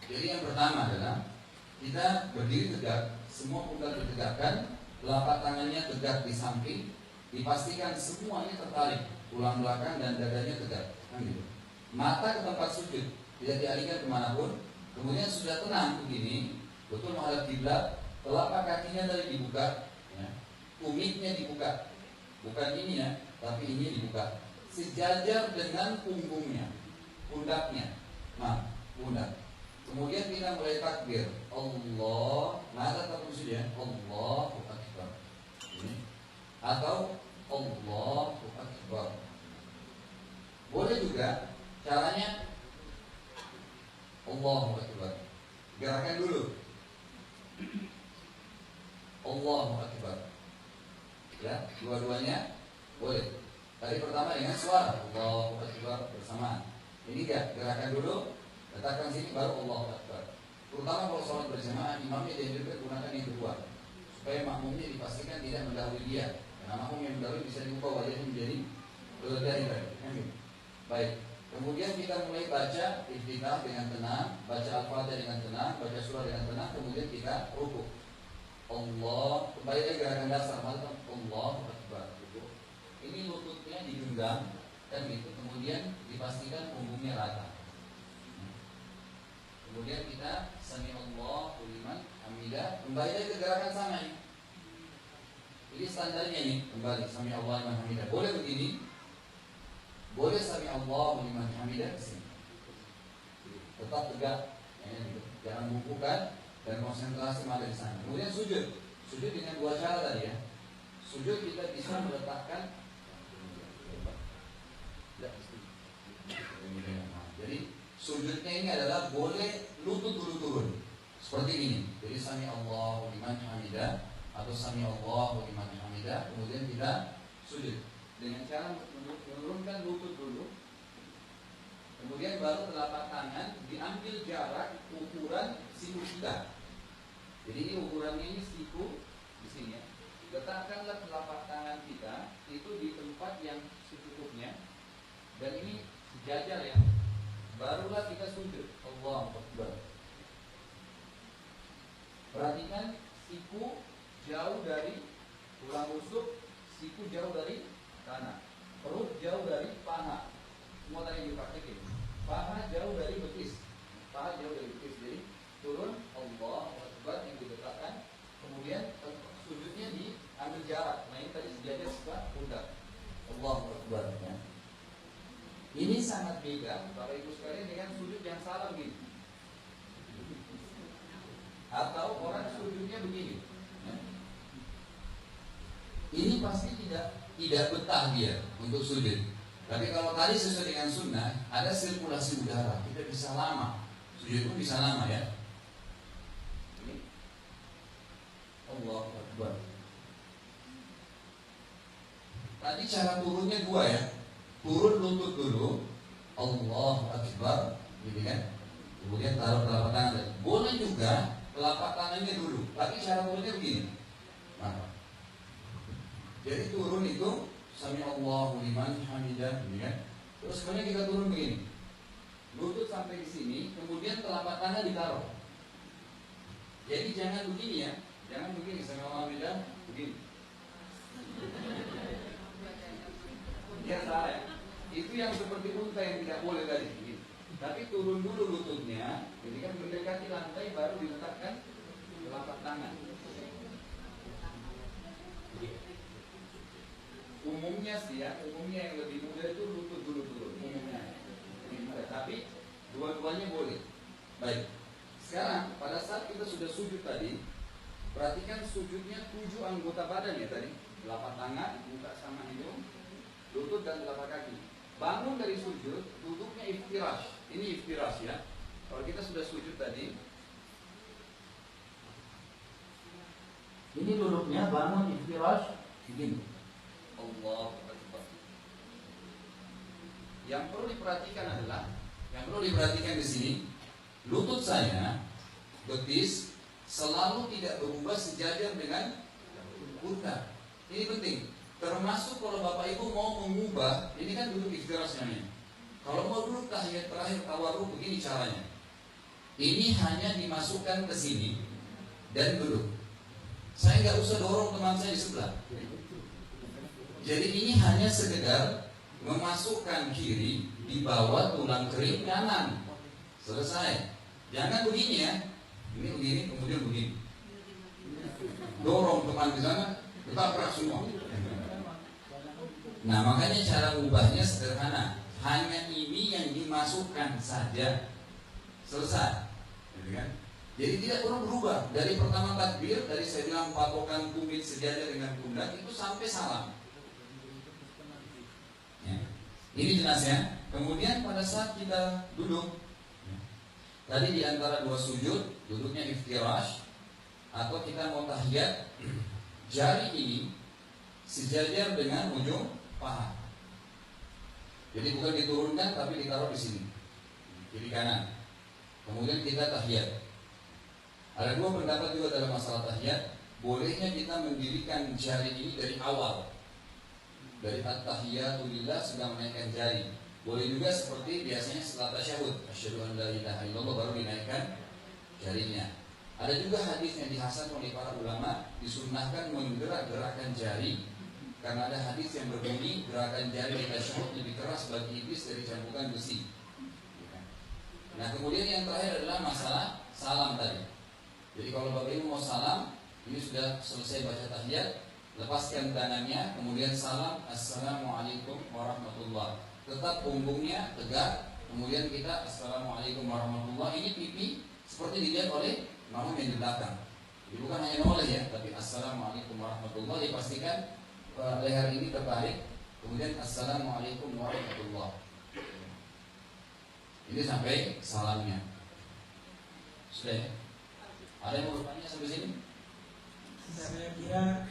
Jadi yang pertama adalah kita berdiri tegak, semua pundak ditegakkan, telapak tangannya tegak di samping, dipastikan semuanya tertarik, tulang belakang dan dadanya tegak. Kan gitu. Mata ke tempat sujud, tidak dialihkan kemanapun. Kemudian sudah tenang begini, betul menghadap kiblat, telapak kakinya tadi dibuka, ya. Tumitnya dibuka, bukan ini ya, tapi ini dibuka, sejajar dengan punggungnya, pundaknya, pundak. Kemudian kita mulai takbir, Allah, mata tak sujud ya, Allahu Akbar, ini. Atau Allahu Akbar. Boleh juga caranya Allahu Akbar. Gerakan dulu. Allahu Akbar. Ya, dua-duanya boleh. Tadi pertama dengan suara Allahu Akbar bersamaan. Ini enggak, gerakan dulu, letakkan sini baru Allahu Akbar. Terutama kalau sholat berjamaah, imamnya dianjurkan gunakan yang kedua, supaya makmumnya dipastikan tidak mendahului dia. Karena makmum yang mendahului bisa diubah wajahnya menjadi berbeda. Baik. Kemudian kita mulai baca iftitah dengan tenang, baca al-fatihah dengan tenang, baca surah dengan tenang, kemudian kita rukuk. Allah, kembali lagi gerakan dasar, Allah Akbar. Ini lututnya digenggam dan gitu. Kemudian dipastikan punggungnya rata. Kemudian kita sami Allahu liman hamidah, kembali lagi ke gerakan sama ini. Ini standarnya nih, kembali sami Allahu liman hamidah. Boleh begini. Boleh sami Allahu liman hamidah di sini. Tetap tegak, ya, gitu. Jangan bungkukan dan konsentrasi ada di sana. Kemudian sujud. Sujud dengan dua cara tadi ya. Sujud kita bisa meletakkan. Jadi sujudnya ini adalah boleh lutut dulu turun. Seperti ini. Jadi sami Allahu liman hamidah atau sami Allahu liman hamidah. Kemudian kita sujud dengan cara menurunkan lutut dulu, kemudian baru telapak tangan diambil jarak ukuran siku kita. Jadi ini ukurannya ini siku di sini ya. Letakkanlah telapak tangan kita itu di tempat yang secukupnya dan ini sejajar ya. Barulah kita sujud. Allahu Akbar. Perhatikan siku jauh dari tulang rusuk, siku jauh dari tanah, perut jauh dari paha. Semua tadi dipraktekin. Paha jauh dari betis. Paha jauh dari betis. Jadi turun Allahu Akbar yang diletakkan. Kemudian sujudnya diambil jarak. Nah ini tadi sejajar sebelah pundak. Allahu Akbar. Ya. Ini sangat beda Bapak Ibu sekalian dengan sujud yang salah begini. Atau orang sujudnya begini. Ya. Ini pasti tidak betah dia untuk sujud. Tapi kalau tadi sesuai dengan sunnah, ada sirkulasi udara, kita bisa lama. Sujud pun bisa lama ya. Ini Allahu Akbar. Tadi cara turunnya dua ya. Turun lutut dulu, Allahu Akbar, gitu kan. Kemudian taruh telapak tangan. Boleh juga telapak tangannya dulu. Tapi cara turunnya begini. Nah, jadi turun itu sami Allahu liman hamidah, ya. Terus kemudian kita turun begini. Lutut sampai di sini, kemudian telapak tangan ditaruh. Jadi jangan begini ya. Jangan begini sami Allahu hamidah, begini. Ya salah ya. Itu yang seperti unta yang tidak boleh tadi begini. Tapi turun dulu lututnya, jadi kan mendekati lantai baru diletakkan telapak tangan. Umumnya sih ya, umumnya yang lebih mudah itu lutut dulu umumnya. Tapi dua-duanya boleh. Baik. Sekarang pada saat kita sudah sujud tadi, perhatikan sujudnya 7 anggota badan ya tadi. Telapak tangan, muka sama hidung, lutut dan telapak kaki. Bangun dari sujud, duduknya iftirash. Ini iftirash ya. Kalau kita sudah sujud tadi, ini duduknya bangun iftirash begini. Allahu Akbar. Yang perlu diperhatikan adalah, yang perlu diperhatikan di sini, lutut saya, betis, selalu tidak berubah sejajar dengan pundak. Ini penting. Termasuk kalau Bapak Ibu mau mengubah, ini kan duduk iftirash namanya. Kalau mau duduk tahiyat terakhir tawarruk, begini caranya. Ini hanya dimasukkan ke sini dan duduk. Saya nggak usah dorong teman saya di sebelah. Jadi ini hanya sekedar memasukkan kiri di bawah tulang kering kanan. Selesai. Jangan begini ya. Ini begini, kemudian begini. Dorong teman di sana, ketabrak semua. Nah, makanya cara ubahnya sederhana. Hanya ini yang dimasukkan saja. Selesai. Jadi tidak perlu berubah. Dari pertama takbir, dari saya bilang patokan tumit sejajar dengan pundak itu sampai salam. Ya. Ini jelas ya. Kemudian pada saat kita duduk, tadi di antara dua sujud, duduknya iftirash, atau kita mau tahiyat, jari ini sejajar dengan ujung paha. Jadi bukan diturunkan tapi ditaruh di sini, kiri kanan. Kemudian kita tahiyat. Ada dua pendapat juga dalam masalah tahiyat. Bolehnya kita mendirikan jari ini dari awal, dari at-tahiyatu lillah sudah menaikkan jari. Boleh juga seperti biasanya setelah tasyahud, asyhadu an la ilaha illallah, baru dinaikkan jarinya. Ada juga hadis yang dihasan oleh para ulama, disunnahkan menggerak-gerakkan jari, karena ada hadis yang berbunyi gerakan jari di tasyahud lebih keras bagi iblis dari cambukan besi. Nah, kemudian yang terakhir adalah masalah salam tadi. Jadi kalau Bapak Ibu mau salam, ini sudah selesai baca tahiyat, lepaskan tangannya, kemudian salam, assalamualaikum warahmatullahi. Tetap punggungnya tegak, kemudian kita assalamualaikum warahmatullahi. Ini pipi seperti dilihat oleh makmum yang di belakang. Jadi bukan hanya noleh ya, tapi assalamualaikum warahmatullahi. Dipastikan leher ini terbalik, kemudian assalamualaikum warahmatullahi. Ini sampai salamnya. Sudah ya? Ada yang mau bertanya sampai sini? Saya kira